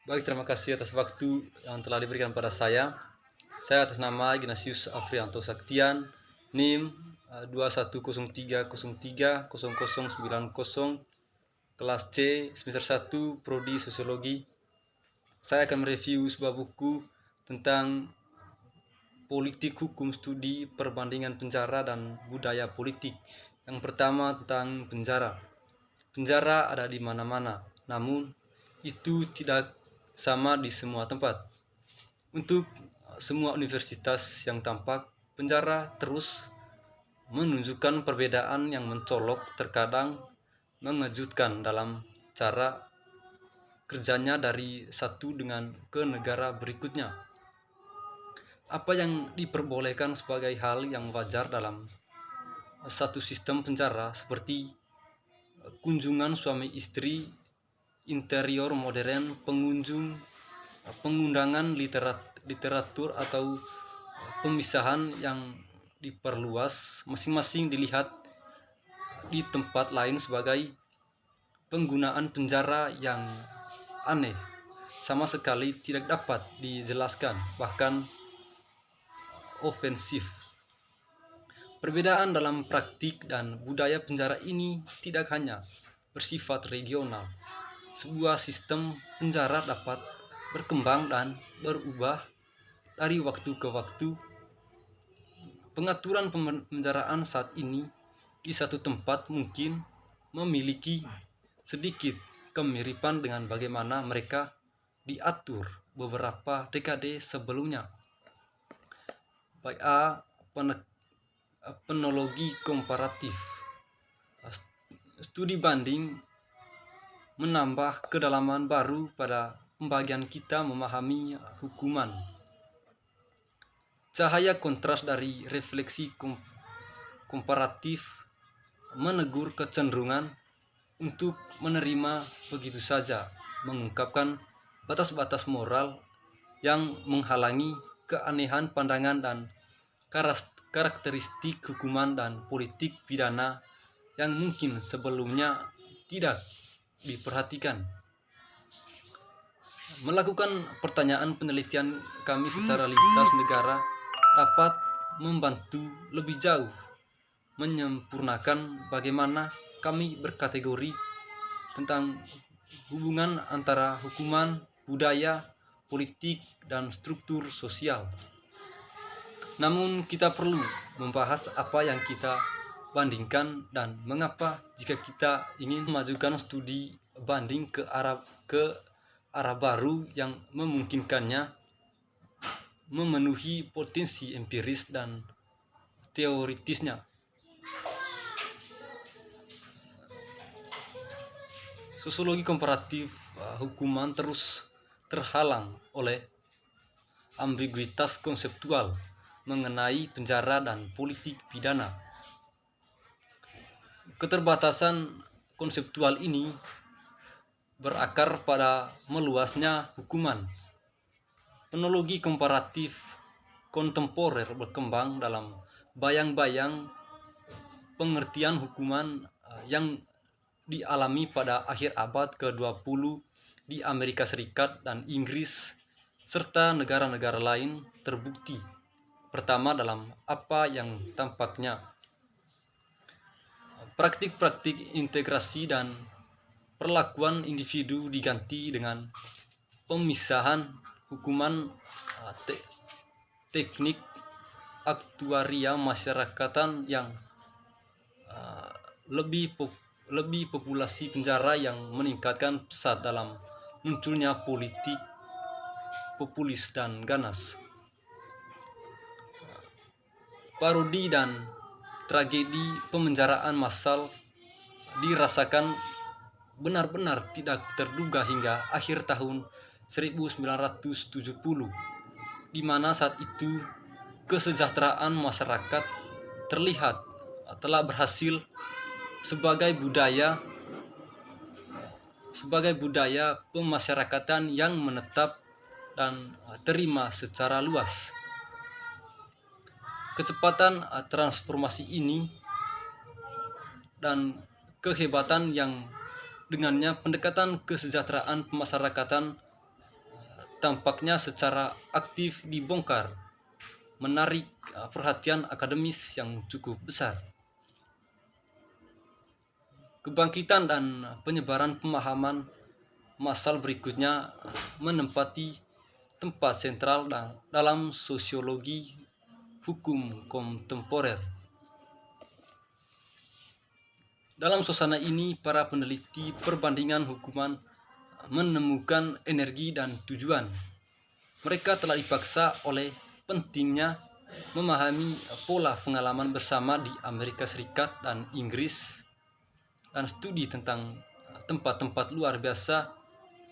Baik, terima kasih atas waktu yang telah diberikan pada saya. Saya atas nama Ignatius Afrianto Saktian, NIM 2103030090, kelas C, semester 1, Prodi Sosiologi. Saya akan mereview sebuah buku tentang politik hukum studi perbandingan penjara dan budaya politik. Yang pertama tentang penjara. Penjara ada di mana-mana, namun itu tidak sama di semua tempat. Untuk semua universitas yang tampak, penjara terus menunjukkan perbedaan yang mencolok, terkadang mengejutkan dalam cara kerjanya dari satu dengan ke negara berikutnya. Apa yang diperbolehkan sebagai hal yang wajar dalam satu sistem penjara, seperti kunjungan suami istri, interior modern, pengundangan literatur atau pemisahan yang diperluas, masing-masing dilihat di tempat lain sebagai penggunaan penjara yang aneh, sama sekali tidak dapat dijelaskan, bahkan ofensif. Perbedaan dalam praktik dan budaya penjara ini tidak hanya bersifat regional. Sebuah sistem penjara dapat berkembang dan berubah dari waktu ke waktu. Pengaturan penjaraan saat ini di satu tempat mungkin memiliki sedikit kemiripan dengan bagaimana mereka diatur beberapa dekade sebelumnya. Baik A. Penologi komparatif. Studi banding menambah kedalaman baru pada pembagian kita memahami hukuman. Cahaya kontras dari refleksi komparatif menegur kecenderungan untuk menerima begitu saja, mengungkapkan batas-batas moral yang menghalangi keanehan pandangan dan karakteristik hukuman dan politik pidana yang mungkin sebelumnya tidak diperhatikan. Melakukan pertanyaan penelitian kami secara lintas negara dapat membantu lebih jauh menyempurnakan bagaimana kami berkategori tentang hubungan antara hukuman, budaya, politik, dan struktur sosial. Namun kita perlu membahas apa yang kita bandingkan dan mengapa jika kita ingin memajukan studi banding ke arah baru yang memungkinkannya memenuhi potensi empiris dan teoritisnya. Sosiologi komparatif hukuman terus terhalang oleh ambiguitas konseptual mengenai penjara dan politik pidana. Keterbatasan konseptual ini berakar pada meluasnya hukuman. Penologi komparatif kontemporer berkembang dalam bayang-bayang pengertian hukuman yang dialami pada akhir abad ke-20 di Amerika Serikat dan Inggris serta negara-negara lain terbukti pertama dalam apa yang tampaknya praktik-praktik integrasi dan perlakuan individu diganti dengan pemisahan hukuman, teknik aktuaria masyarakatan yang lebih populasi penjara yang meningkatkan pesat dalam munculnya politik populis dan ganas. Parodi dan tragedi pemenjaraan massal dirasakan benar-benar tidak terduga hingga akhir tahun 1970, di mana saat itu kesejahteraan masyarakat terlihat telah berhasil sebagai budaya pemasyarakatan yang menetap dan terima secara luas. Kecepatan transformasi ini dan kehebatan yang dengannya pendekatan kesejahteraan pemasyarakatan tampaknya secara aktif dibongkar, menarik perhatian akademis yang cukup besar. Kebangkitan dan penyebaran pemahaman massal berikutnya menempati tempat sentral dalam sosiologi hukum kontemporer. Dalam suasana ini, para peneliti perbandingan hukuman menemukan energi dan tujuan. Mereka telah dipaksa oleh pentingnya memahami pola pengalaman bersama di Amerika Serikat dan Inggris, dan studi tentang tempat-tempat luar biasa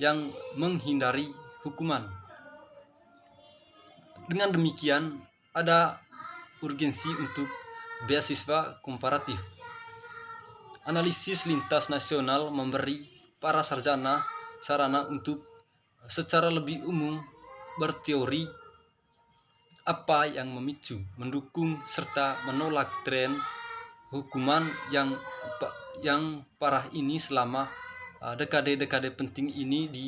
yang menghindari hukuman. Dengan demikian, ada urgensi untuk beasiswa komparatif. Analisis lintas nasional memberi para sarjana sarana untuk secara lebih umum berteori apa yang memicu, mendukung, serta menolak tren hukuman yang parah ini selama dekade-dekade penting ini di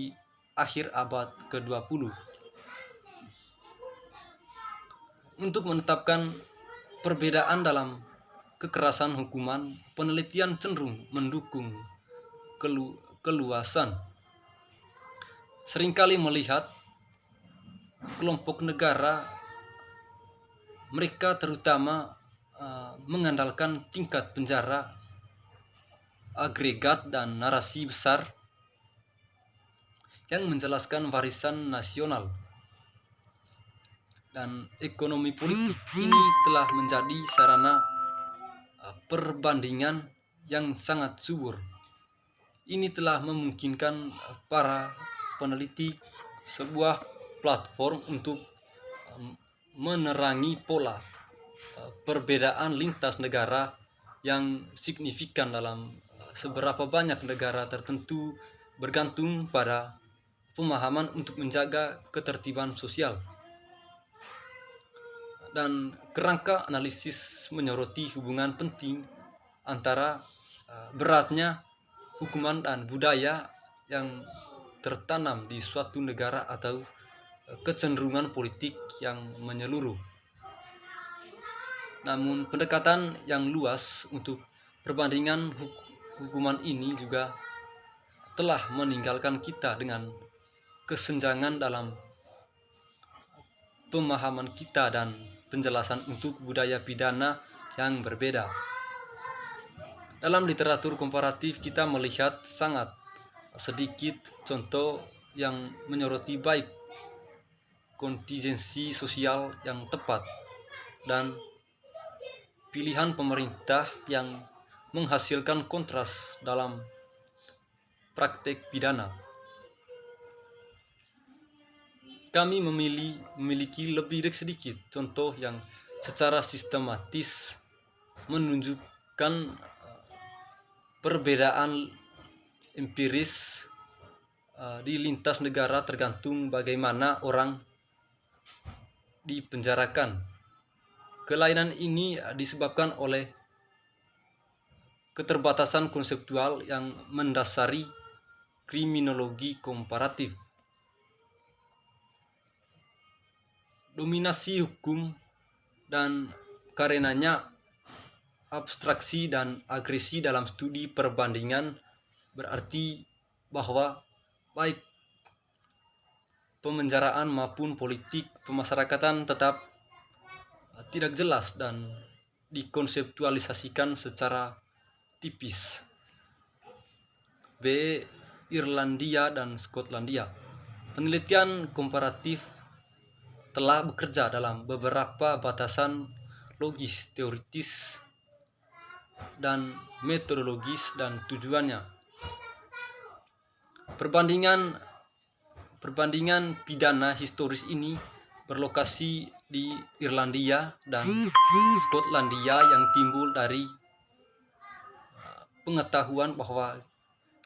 akhir abad ke-20. Untuk menetapkan perbedaan dalam kekerasan hukuman, penelitian cenderung mendukung keluasan. Seringkali melihat kelompok negara mereka terutama mengandalkan tingkat penjara agregat dan narasi besar yang menjelaskan warisan nasional. Dan ekonomi politik ini telah menjadi sarana perbandingan yang sangat subur. Ini telah memungkinkan para peneliti sebuah platform untuk menerangi pola perbedaan lintas negara yang signifikan dalam seberapa banyak negara tertentu bergantung pada pemahaman untuk menjaga ketertiban sosial. Dan kerangka analisis menyoroti hubungan penting antara beratnya hukuman dan budaya yang tertanam di suatu negara atau kecenderungan politik yang menyeluruh. Namun pendekatan yang luas untuk perbandingan hukuman ini juga telah meninggalkan kita dengan kesenjangan dalam pemahaman kita dan penjelasan untuk budaya pidana yang berbeda. Dalam literatur komparatif kita melihat sangat sedikit contoh yang menyoroti baik kontingensi sosial yang tepat dan pilihan pemerintah yang menghasilkan kontras dalam praktek pidana. Kami memiliki lebih dari sedikit contoh yang secara sistematis menunjukkan perbedaan empiris di lintas negara tergantung bagaimana orang dipenjarakan. Kelainan ini disebabkan oleh keterbatasan konseptual yang mendasari kriminologi komparatif. Dominasi hukum dan karenanya abstraksi dan agresi dalam studi perbandingan berarti bahwa baik pemenjaraan maupun politik pemasyarakatan tetap tidak jelas dan dikonseptualisasikan secara tipis. B. Irlandia dan Skotlandia. Penelitian komparatif telah bekerja dalam beberapa batasan logis, teoritis, dan metodologis dan tujuannya. Perbandingan pidana historis ini berlokasi di Irlandia dan Skotlandia yang timbul dari pengetahuan bahwa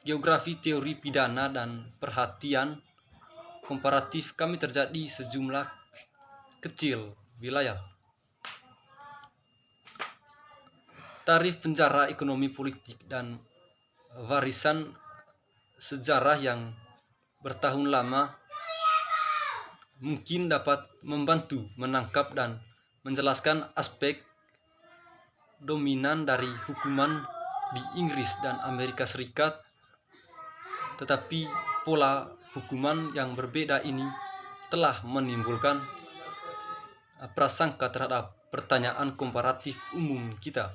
geografi teori pidana dan perhatian komparatif kami terjadi sejumlah kecil wilayah. Tarif penjara ekonomi politik dan warisan sejarah yang bertahun lama mungkin dapat membantu menangkap dan menjelaskan aspek dominan dari hukuman di Inggris dan Amerika Serikat, tetapi pola hukuman yang berbeda ini telah menimbulkan prasangka terhadap pertanyaan komparatif umum kita.